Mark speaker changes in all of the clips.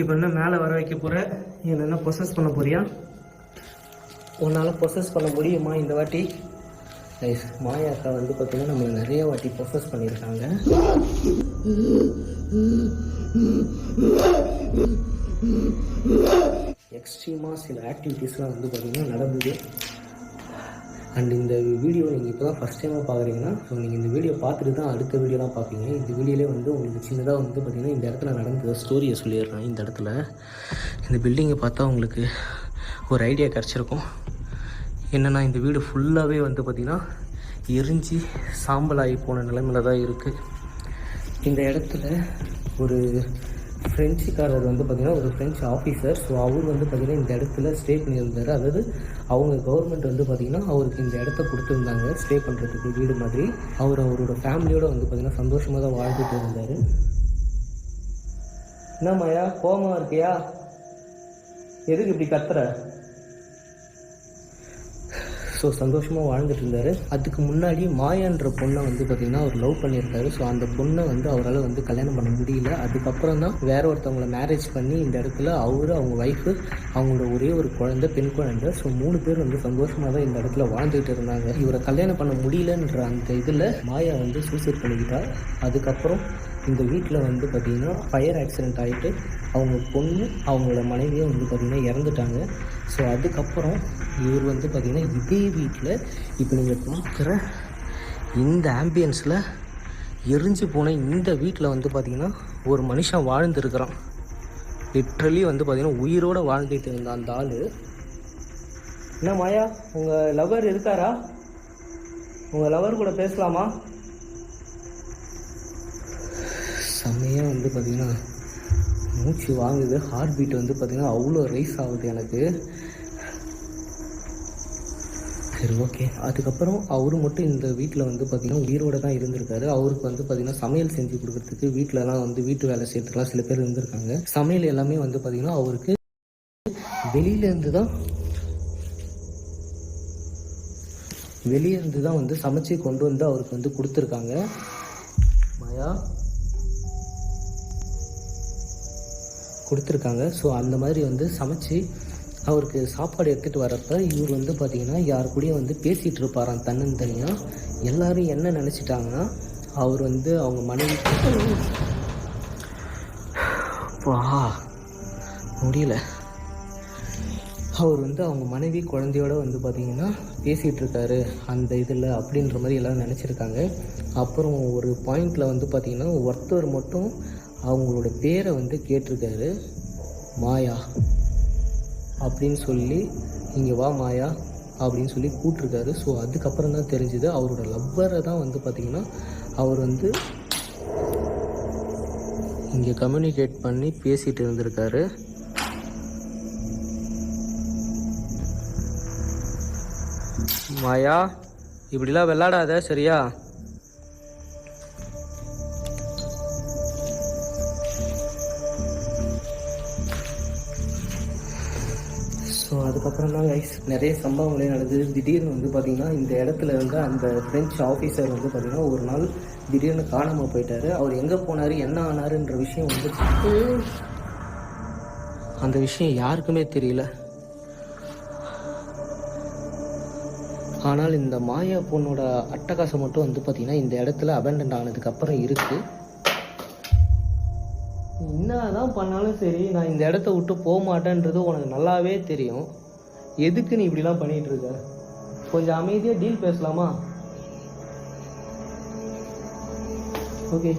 Speaker 1: இப்போ என்ன மேலே வர வைக்க போகிற, என்னென்ன ப்ரொசஸ் பண்ண போறியா? உன்னால் ப்ரொசஸ் பண்ண முடியுமா இந்த வாட்டி? மாயா அக்கா வந்து பார்த்தீங்கன்னா நம்மளை நிறைய வாட்டி ப்ரொசஸ் பண்ணியிருக்காங்க. எக்ஸ்ட்ரீமாக சில ஆக்டிவிட்டீஸ்லாம் வந்து பார்த்திங்கன்னா நடந்தது. அண்ட் இந்த வீடியோ நீங்கள் இப்போ தான் ஃபஸ்ட் டைமாக பார்க்குறீங்கன்னா, ஸோ நீங்கள் இந்த வீடியோ பார்த்துட்டு தான் அடுத்த வீடியோலாம் பார்ப்பீங்க. இந்த வீடியோலேயே வந்து உங்களுக்கு சின்னதாக வந்து பார்த்திங்கன்னா இந்த இடத்துல நடந்த ஸ்டோரியை சொல்லிடுறேன். இந்த இடத்துல இந்த பில்டிங்கை பார்த்தா உங்களுக்கு ஒரு ஐடியா கிடச்சிருக்கும். என்னென்னா இந்த வீடு ஃபுல்லாகவே வந்து பார்த்திங்கன்னா எரிஞ்சு சாம்பலாகி போன நிலைமையில் தான் இருக்குது. இந்த இடத்துல ஒரு ஃப்ரெஞ்சுக்காரர் வந்து பார்த்திங்கன்னா ஒரு ஃப்ரெஞ்சு ஆஃபீஸர். ஸோ அவர் வந்து பார்த்திங்கன்னா இந்த இடத்துல ஸ்டே பண்ணியிருந்தார். அதாவது அவங்க கவர்மெண்ட் வந்து பார்த்திங்கன்னா அவருக்கு இந்த இடத்த கொடுத்துருந்தாங்க ஸ்டே பண்ணுறதுக்கு வீடு மாதிரி. அவரோட ஃபேமிலியோடு வந்து பார்த்திங்கன்னா சந்தோஷமாக தான் வாழ்ந்துட்டு இருந்தார். என்னம்மாயா கோபமாக இருக்கியா? எதுக்கு இப்படி கத்துற? ஸோ சந்தோஷமாக வாழ்ந்துட்டு இருந்தார். அதுக்கு முன்னாடி மாயான்ற பொண்ணை வந்து பார்த்திங்கன்னா அவர் லவ் பண்ணியிருக்காரு. ஸோ அந்த பொண்ணை வந்து அவரால் வந்து கல்யாணம் பண்ண முடியல. அதுக்கப்புறம் தான் வேற ஒருத்தவங்களை மேரேஜ் பண்ணி இந்த இடத்துல அவங்க ஒய்ஃபு, அவங்களோட ஒரே ஒரு குழந்தை, பெண் குழந்தை. ஸோ 3 பேர் வந்து சந்தோஷமாக தான் இந்த இடத்துல வாழ்ந்துகிட்டு இருந்தாங்க. இவரை கல்யாணம் பண்ண முடியலன்ற அந்த இதில் மாயா வந்து சூசைட் பண்ணிக்கிட்டா. அதுக்கப்புறம் இந்த வீட்டில் வந்து பார்த்திங்கன்னா ஃபயர் ஆக்சிடெண்ட் ஆகிட்டு அவங்க பொண்ணு அவங்களோட மனைவியும் வந்து பார்த்திங்கன்னா இறந்துட்டாங்க. ஸோ அதுக்கப்புறம் இவர் வந்து பார்த்திங்கன்னா இதே வீட்டில் இப்போ நீங்கள் பார்க்குற இந்த ஆம்பியன்ஸில் எரிஞ்சு போன இந்த வீட்டில் வந்து பார்த்திங்கன்னா ஒரு மனுஷன் வாழ்ந்துருக்கிறான். லிட்ரலி வந்து பார்த்திங்கன்னா உயிரோடு வாழ்ந்துட்டு இருந்த அந்த ஆள். என்ன மாயா, உங்கள் லவர் இருக்காரா? உங்கள் லவர் கூட பேசலாமா? செம்மையாக வந்து பார்த்திங்கன்னா மூச்சு வாங்குது. ஹார்ட் பீட் வந்து பார்த்திங்கன்னா அவ்வளோ ரைஸ் ஆகுது எனக்கு. சரி, ஓகே. அதுக்கப்புறம் அவர் மட்டும் இந்த வீட்டில் வந்து பார்த்திங்கன்னா உயிரோடு தான் இருந்திருக்காரு. அவருக்கு வந்து பார்த்திங்கன்னா சமையல் செஞ்சு கொடுக்குறதுக்கு வீட்டிலலாம் வந்து வீட்டு வேலை செய்யறதுக்குலாம் சில பேர் இருந்திருக்காங்க. சமையல் எல்லாமே வந்து பார்த்திங்கன்னா அவருக்கு வெளியிலேருந்து தான் வந்து சமைச்சு கொண்டு வந்து அவருக்கு வந்து கொடுத்துருக்காங்க. மாயா கொடுத்துருக்காங்க. ஸோ அந்த மாதிரி வந்து சமைச்சு அவருக்கு சாப்பாடு எடுத்துகிட்டு வரப்போ இவர் வந்து பார்த்திங்கன்னா யார் கூடயும் வந்து பேசிகிட்டு இருப்பாராம் தன்னந்தனியாக. எல்லோரும் என்ன நினச்சிட்டாங்கன்னா அவர் வந்து அவங்க மனைவி முடியல, அவர் வந்து அவங்க மனைவி குழந்தையோட வந்து பார்த்திங்கன்னா பேசிகிட்டு இருக்காரு அந்த இதில் அப்படின்ற மாதிரி எல்லோரும் நினச்சிருக்காங்க. அப்புறம் ஒரு பாயிண்டில் வந்து பார்த்திங்கன்னா ஒருத்தர் மட்டும் அவங்களோட பேரை வந்து கேட்டிருக்காரு, மாயா அப்படின்னு சொல்லி, இங்கே வா மாயா அப்படின்னு சொல்லி கூப்பிட்ருக்காரு. ஸோ அதுக்கப்புறம் தான் தெரிஞ்சுது அவரோட லவ்வரை தான் வந்து பார்த்திங்கன்னா அவர் வந்து இங்கே கம்யூனிகேட் பண்ணி பேசிகிட்டு இருந்திருக்காரு. மாயா, இப்படிலாம் விளாடாத சரியா? ஸோ அதுக்கப்புறம் தான் கைஸ் நிறைய சம்பவங்களே நடந்தது. திடீர்னு வந்து பார்த்திங்கன்னா இந்த இடத்துல இருந்து அந்த ஃப்ரெஞ்சு ஆஃபீஸர் வந்து பார்த்திங்கன்னா ஒரு நாள் திடீர்னு காணாமல் போயிட்டார். அவர் எங்கே போனார், என்ன ஆனாருன்ற விஷயம் வந்து அந்த விஷயம் யாருக்குமே தெரியல. ஆனால் இந்த மாயா பொண்ணோட அட்டகாசம் மட்டும் வந்து பார்த்திங்கன்னா இந்த இடத்துல அபேண்டன்ட் ஆனதுக்கப்புறம் இருக்குது. என்னதான் பண்ணாலும் சரி, நான் இந்த இடத்த விட்டு போக மாட்டேன்றது உனக்கு நல்லாவே தெரியும். எதுக்கு நீ இப்படிலாம் பண்ணிகிட்டு இருக்க? கொஞ்சம் அமைதியாக டீல் பேசலாமா? Okay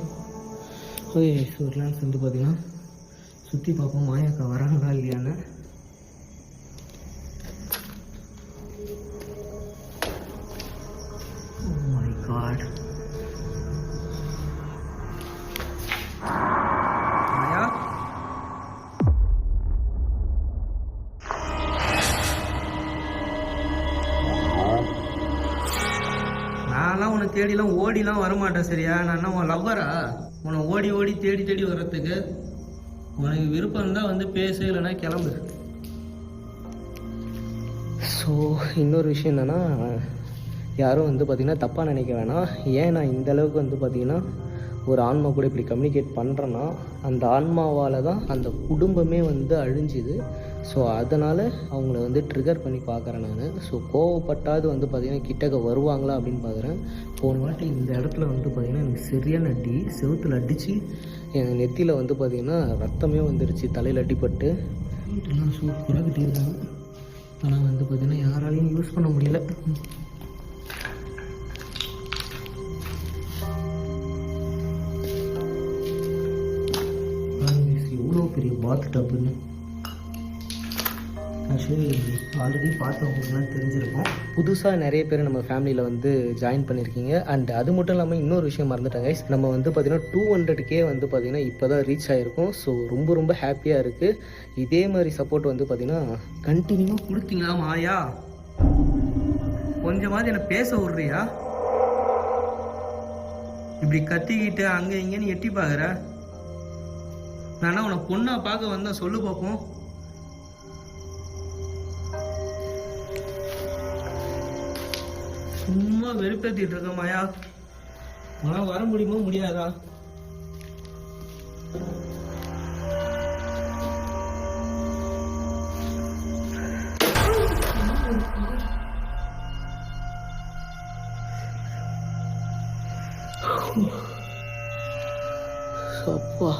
Speaker 1: okay. ரிலாக்ஸ் வந்து பார்த்தீங்கன்னா சுற்றி பார்ப்போம் மாயாக்கா வராங்களா இல்லையான்னு. Oh my God. நான்லாம் உன்னை தேடிலாம் ஓடிலாம் வரமாட்டேன் சரியா? நான் என்ன உன் லவ்வரா? உன்னை ஓடி ஓடி தேடி தேடி வர்றதுக்கு? உனக்கு விருப்பம் இருந்தால் வந்து பேசு, இல்லைன்னா கிளம்பு. ஸோ இன்னொரு விஷயம் என்னென்னா, யாரும் வந்து பார்த்திங்கன்னா தப்பாக நினைக்க வேணாம். ஏன் நான் இந்த அளவுக்கு வந்து பார்த்திங்கன்னா ஒரு ஆன்மா கூட இப்படி கம்யூனிகேட் பண்ணுறேன்னா அந்த ஆன்மாவால் தான் அந்த குடும்பமே வந்து அழிஞ்சுது. ஸோ அதனால் அவங்கள வந்து ட்ரிகர் பண்ணி பார்க்குறேன் நான். ஸோ கோவப்பட்டாது வந்து பார்த்திங்கன்னா கிட்டக்க வருவாங்களா அப்படின்னு பார்க்குறேன். போன வாட்டி இந்த இடத்துல வந்து பார்த்திங்கன்னா எனக்கு சரியான அடி, செவுத்தில் அடித்து என் நெத்தியில் வந்து பார்த்திங்கன்னா ரத்தமே வந்துருச்சு, தலையில் அடிப்பட்டு. எல்லாம் சூப்பராக கட்டியிருக்காங்க. ஆனால் வந்து பார்த்திங்கன்னா யாராலையும் யூஸ் பண்ண முடியல. எவ்வளோ பெரிய பாத் டப்புன்னு ஆக்சுவலி ஆல்ரெடி பார்த்தவங்களுக்குலாம் தெரிஞ்சிருக்கும். புதுசாக நிறைய பேர் நம்ம ஃபேமிலியில் வந்து ஜாயின் பண்ணியிருக்கீங்க. அண்ட் அது மட்டும் இல்லாமல் இன்னொரு விஷயம் மறந்துட்டாங்க, நம்ம வந்து பார்த்திங்கன்னா 200K வந்து பார்த்திங்கன்னா இப்போ தான் ரீச் ஆகிருக்கும். ஸோ ரொம்ப ரொம்ப ஹாப்பியாக இருக்குது. இதே மாதிரி சப்போர்ட் வந்து பார்த்திங்கன்னா கண்டினியூவாக கொடுத்தீங்களா மாயா? கொஞ்சமாவது என்னை பேச விட்றியா? இப்படி கத்திக்கிட்டு அங்கே இங்கேன்னு எட்டி பார்க்குற. நான் உன்னை பொண்ணா பார்க்க வந்தேன், சொல்லு பார்ப்போம். சும்மா வெறுப்பேற்றிட்டு இருக்க மாயா. உனக்கு வர முடியுமா முடியாதா? அப்பா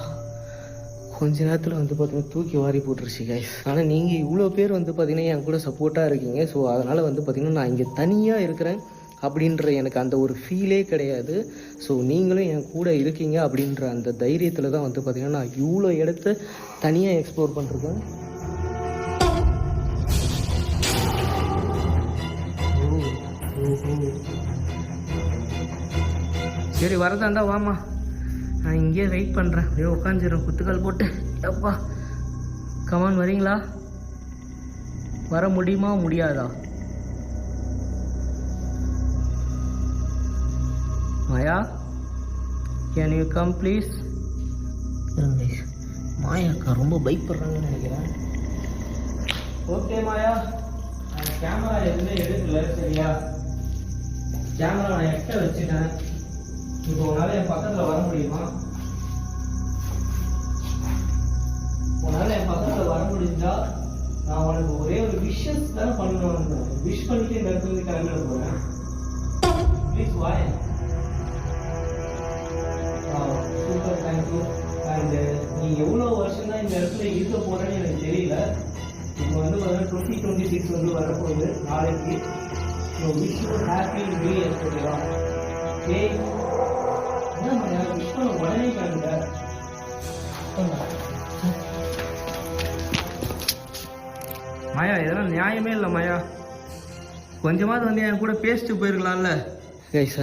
Speaker 1: கொஞ்ச நேரத்தில் வந்து பார்த்தீங்கன்னா தூக்கி வாரி போட்டுருச்சு கைஸ். ஆனால் நீங்கள் இவ்வளோ பேர் வந்து பார்த்தீங்கன்னா என் கூட சப்போர்ட்டாக இருக்கீங்க. ஸோ அதனால் வந்து பார்த்திங்கன்னா நான் இங்கே தனியாக இருக்கிறேன் அப்படின்ற எனக்கு அந்த ஒரு ஃபீலே கிடையாது. ஸோ நீங்களும் என் கூட இருக்கீங்க அப்படின்ற அந்த தைரியத்தில் தான் வந்து பார்த்திங்கன்னா நான் இவ்வளோ இடத்த தனியாக எக்ஸ்ப்ளோர் பண்ணிருக்கேன். சரி வரதாண்டா வாமா, நான் இங்கேயே வெயிட் பண்ணுறேன். அப்படியே உட்காந்துடுறேன் குத்துக்கால் போட்டு. அப்பா கமான், வரீங்களா? வர முடியுமா முடியாதா? மாயா கேன் யூ கம் ப்ளீஸ்? மாயாக்கா ரொம்ப பயப்படுறாங்கன்னு நினைக்கிறேன். ஓகே மாயா, நான் கேமரா எதுவுமே எடுக்கல சரியா? கேமரா நான் எட்ட வச்சுட்டேன். இப்போ உன்னால என் பக்கத்தில் வர முடியுமா? உன்னால என் பக்கத்தில் வர முடிஞ்சா நான் உனக்கு ஒரே ஒரு விஷஸ் தானே பண்ணணும். விஷ் பண்ணிட்டு இந்த இடத்துல கிளம்பிட போறேன். Please why. Super, thank you. And நீ எவ்வளோ வருஷம் தான் இந்த இடத்துல இருக்க போறேன்னு எனக்கு தெரியல. இப்போ வந்து 2026 வந்து வரப்போகுது நாளைக்கு. So wish you happy new year. ஓகேவா? ஏய் என்ன மாயா விஷ் பண்ண உடனே கிளம்பிட்ட? மாயா இதெல்லாம் நியாயமே இல்லை மாயா. கொஞ்சமாவது வந்து என் கூட பேசிட்டு போயிருக்கலாம்ல. கைஸ்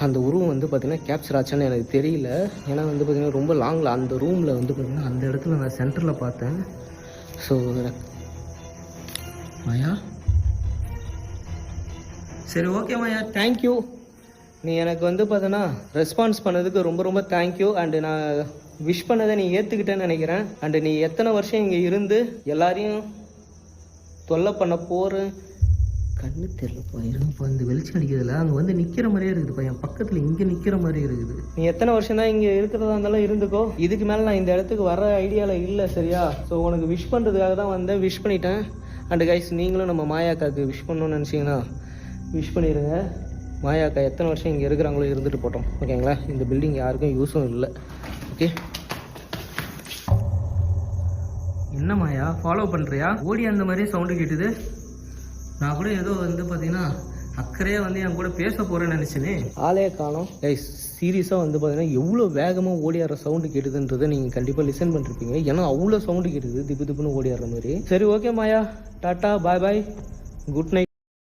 Speaker 1: அந்த உருவம் வந்து பார்த்திங்கன்னா கேப்சர் ஆச்சான்னு எனக்கு தெரியல. ஏன்னா வந்து பார்த்திங்கன்னா ரொம்ப லாங்கில் அந்த ரூமில் வந்து பார்த்திங்கன்னா அந்த இடத்துல நான் சென்டரில் பார்த்தேன். ஸோ மாயா சரி ஓகே மாயா, தேங்க்யூ. நீ எனக்கு வந்து பார்த்தோன்னா ரெஸ்பான்ஸ் பண்ணதுக்கு ரொம்ப ரொம்ப தேங்க்யூ. அண்டு நான் விஷ் பண்ணதை நீ ஏற்றுக்கிட்டேன்னு நினைக்கிறேன். அண்டு நீ எத்தனை வருஷம் இங்கே இருந்து எல்லாரையும் தொல்லை பண்ண போகிறேன் கண்ணு தெரியலப்பா. இருங்கப்பா, இந்த வெளிச்சம் அடிக்கிறதுல அங்கே வந்து நிற்கிற மாதிரியே இருக்குதுப்பா. என் பக்கத்தில் இங்கே நிற்கிற மாதிரி இருக்குது. நீ எத்தனை வருஷம் தான் இங்கே இருக்கிறதா இருந்தாலும் இருந்துக்கோ. இதுக்கு மேலே நான் இந்த இடத்துக்கு வர ஐடியாவில் இல்லை சரியா? ஸோ உனக்கு விஷ் பண்ணுறதுக்காக தான் வந்தேன், விஷ் பண்ணிட்டேன். அண்டு கைஸ் நீங்களும் நம்ம மாயாக்காவுக்கு விஷ் பண்ணணும்னு நினச்சிங்கன்னா விஷ் பண்ணிடுங்க. மாயாக்கா எத்தனை வருஷம் இங்கே இருக்கிறாங்களோ இருந்துட்டு போட்டோம். ஓகேங்களா? இந்த பில்டிங் யாருக்கும் யூஸும் இல்லை. ஓகே என்ன மாயா ஃபாலோ பண்ணுறியா? ஓடி அந்த மாதிரியே சவுண்டு கேட்டுது. நான் கூட ஏதோ வந்து பார்த்தீங்கன்னா அக்கறையாக வந்து என் கூட பேச போகிறேன்னு நினச்சினே ஆளே காணோம். கைஸ் சீரியஸாக வந்து பார்த்தீங்கன்னா எவ்வளோ வேகமாக ஓடியாடுற சவுண்டு கேட்டுதுன்றதை நீங்கள் கண்டிப்பாக லிசன் பண்ணிருப்பீங்க. ஏன்னா அவ்வளோ சவுண்டு கேட்டுது, திப்பு திப்புன்னு ஓடியாடுற மாதிரி. சரி ஓகே மாயா, டாட்டா, பாய் பாய், குட் நைட்.